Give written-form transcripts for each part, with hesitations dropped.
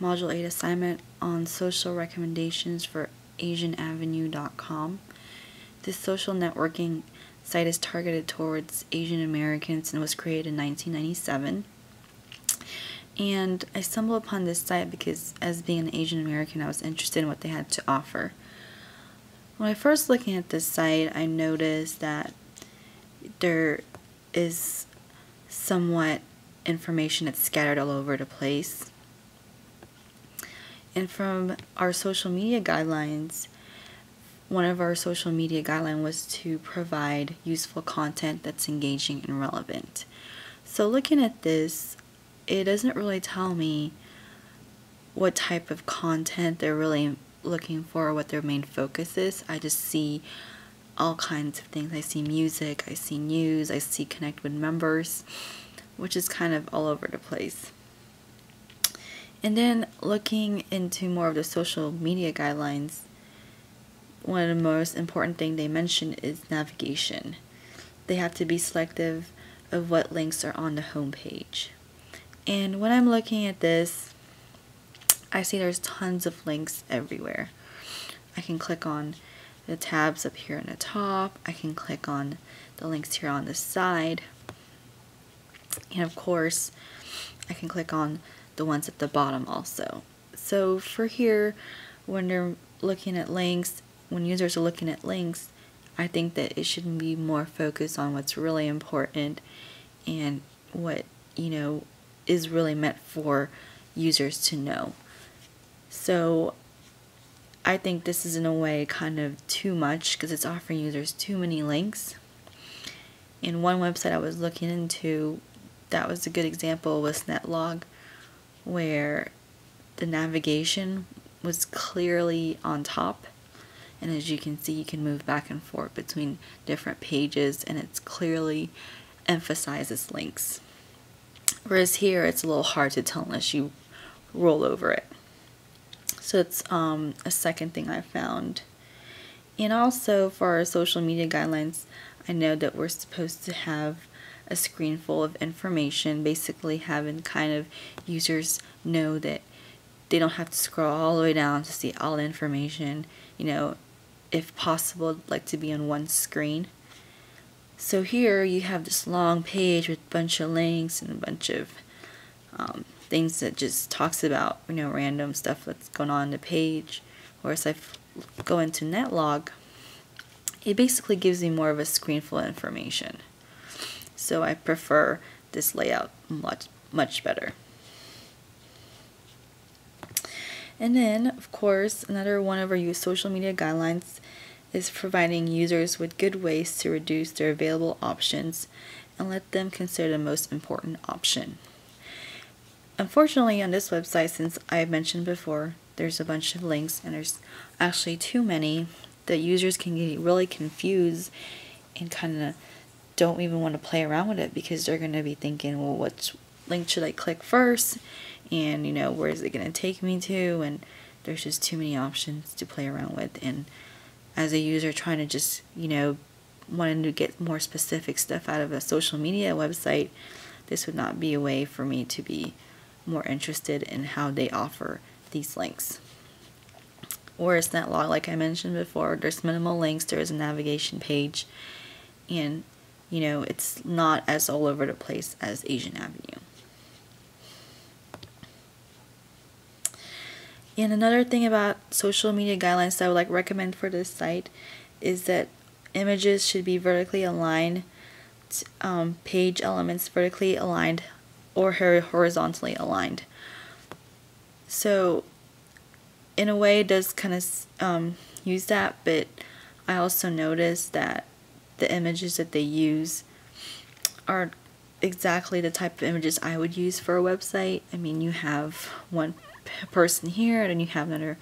Module 8 assignment on social recommendations for AsianAvenue.com. This social networking site is targeted towards Asian Americans and was created in 1997. And I stumbled upon this site because, as being an Asian American, I was interested in what they had to offer. When I first looking at this site, I noticed that there is somewhat information that's scattered all over the place. And from our social media guidelines, one of our social media guidelines was to provide useful content that's engaging and relevant. So looking at this, it doesn't really tell me what type of content they're really looking for or what their main focus is. I just see all kinds of things. I see music, I see news, I see connect with members, which is kind of all over the place. And then looking into more of the social media guidelines, one of the most important things they mention is navigation. They have to be selective of what links are on the home page. And when I'm looking at this, I see there's tons of links everywhere. I can click on the tabs up here on the top. I can click on the links here on the side. And of course, I can click on the ones at the bottom also. So for here, when they're looking at links, when users are looking at links, I think that it should be more focused on what's really important and what, is really meant for users to know. So I think this is in a way kind of too much because it's offering users too many links. In one website I was looking into, that was a good example, was Netlog, where the navigation was clearly on top, and as you can see, you can move back and forth between different pages, and it's clearly emphasizes links. Whereas here, it's a little hard to tell unless you roll over it. So it's a second thing I found. And also for our social media guidelines, I know that we're supposed to have a screen full of information, basically having kind of users know that they don't have to scroll all the way down to see all the information. If possible, I'd like to be on one screen. So here you have this long page with a bunch of links and a bunch of things that just talks about random stuff that's going on the page. Whereas if I go into Netlog, it basically gives me more of a screen full of information. So I prefer this layout much better. And then, of course, another one of our social media guidelines is providing users with good ways to reduce their available options and let them consider the most important option. Unfortunately, on this website, since I mentioned before, there's a bunch of links and there's actually too many that users can get really confused and kind of don't even want to play around with it because they're going to be thinking, well, what link should I click first? And, where is it going to take me to? And there's just too many options to play around with. And as a user trying to just, wanting to get more specific stuff out of a social media website, this would not be a way for me to be more interested in how they offer these links. Whereas Netlog, like I mentioned before, there's minimal links, there is a navigation page, and it's not as all over the place as Asian Avenue. And another thing about social media guidelines that I would recommend for this site is that images should be vertically aligned, page elements vertically aligned or horizontally aligned. So in a way it does kind of use that, but I also noticed that the images that they use are exactly the type of images I would use for a website. I mean, you have one person here, and then you have another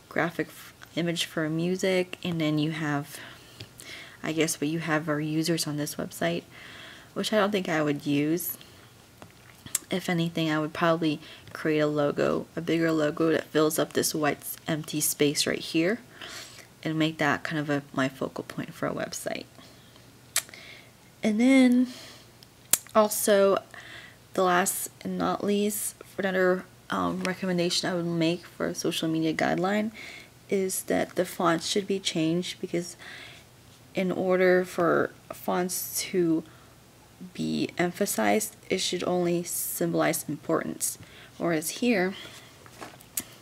graphic image for music, and then you have, I guess what you have are users on this website, which I don't think I would use. If anything, I would probably create a logo, a bigger logo that fills up this white empty space right here, and make that kind of my focal point for a website. And then also, the last and not least, for another recommendation I would make for a social media guideline is that the fonts should be changed, because in order for fonts to be emphasized, it should only symbolize importance. Whereas here,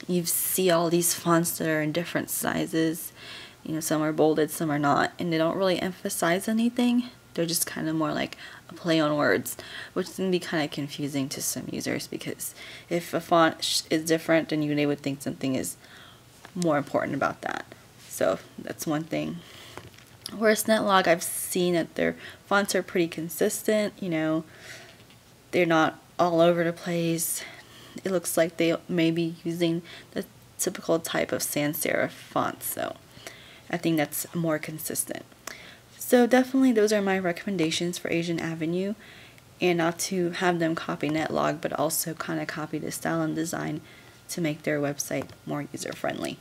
you see all these fonts that are in different sizes. You know, some are bolded, some are not, and they don't really emphasize anything. They're just kind of more like a play on words, which can be kind of confusing to some users, because if a font is different, then they would think something is more important about that. So that's one thing. Whereas Netlog, I've seen that their fonts are pretty consistent. You know, they're not all over the place. It looks like they may be using the typical type of sans serif font, so I think that's more consistent. So definitely those are my recommendations for Asian Avenue, and not to have them copy Netlog, but also kind of copy the style and design to make their website more user friendly.